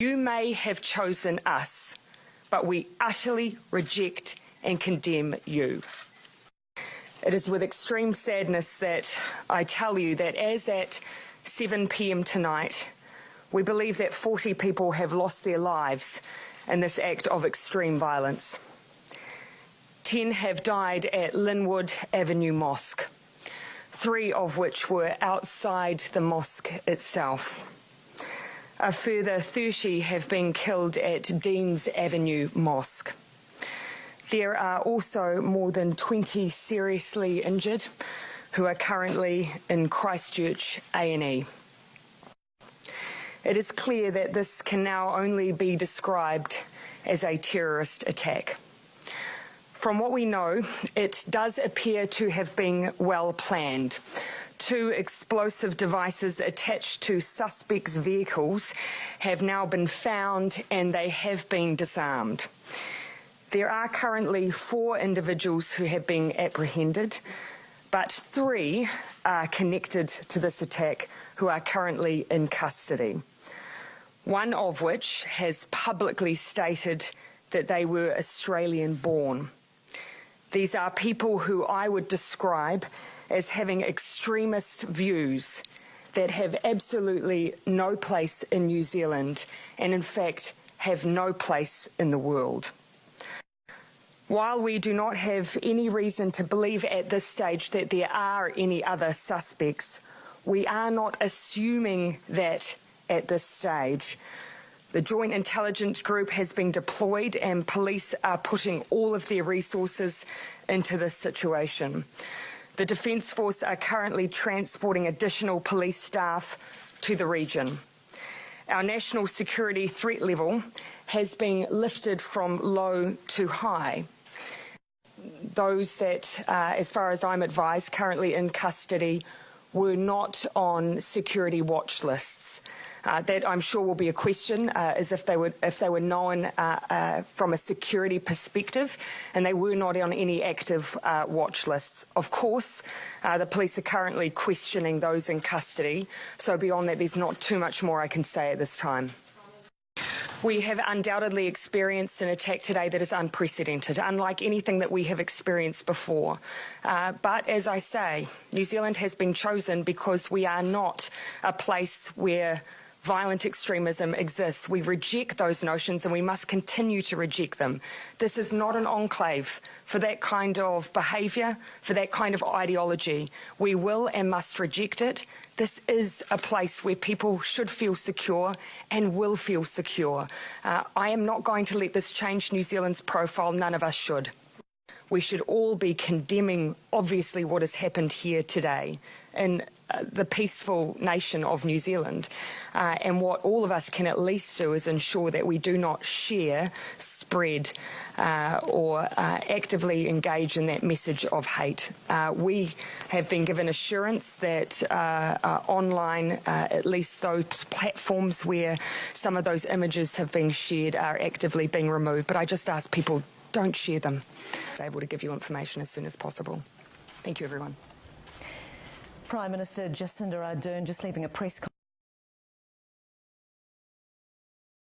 You may have chosen us, but we utterly reject and condemn you. It is with extreme sadness that I tell you that as at 7 p.m. tonight, we believe that 40 people have lost their lives in this act of extreme violence. 10 have died at Linwood Avenue Mosque, 3 of which were outside the mosque itself. A further 30 have been killed at Deans Avenue Mosque. There are also more than 20 seriously injured who are currently in Christchurch A&E. It is clear that this can now only be described as a terrorist attack. From what we know, it does appear to have been well planned. 2 explosive devices attached to suspects' vehicles have now been found and they have been disarmed. There are currently 4 individuals who have been apprehended, but 3 are connected to this attack who are currently in custody. One of which has publicly stated that they were Australian-born. These are people who I would describe as having extremist views that have absolutely no place in New Zealand and, in fact, have no place in the world. While we do not have any reason to believe at this stage that there are any other suspects, we are not assuming that at this stage. The Joint Intelligence Group has been deployed and police are putting all of their resources into this situation. The Defence Force are currently transporting additional police staff to the region. Our national security threat level has been lifted from low to high. Those that, as far as I'm advised, currently in custody were not on security watch lists. That I'm sure will be a question, as if they were known from a security perspective, and they were not on any active watch lists. Of course, the police are currently questioning those in custody, so beyond that there's not too much more I can say at this time. We have undoubtedly experienced an attack today that is unprecedented, unlike anything that we have experienced before. But as I say, New Zealand has been chosen because we are not a place where violent extremism exists. We reject those notions and we must continue to reject them. This is not an enclave for that kind of behaviour, for that kind of ideology. We will and must reject it. This is a place where people should feel secure and will feel secure. I am not going to let this change New Zealand's profile. None of us should. We should all be condemning, obviously, what has happened here today in the peaceful nation of New Zealand. And what all of us can at least do is ensure that we do not share, spread, or actively engage in that message of hate. We have been given assurance that online, at least those platforms where some of those images have been shared are actively being removed. But I just ask people, don't share them. I'm able to give you information as soon as possible. Thank you, everyone. Prime Minister Jacinda Ardern just leaving a press conference.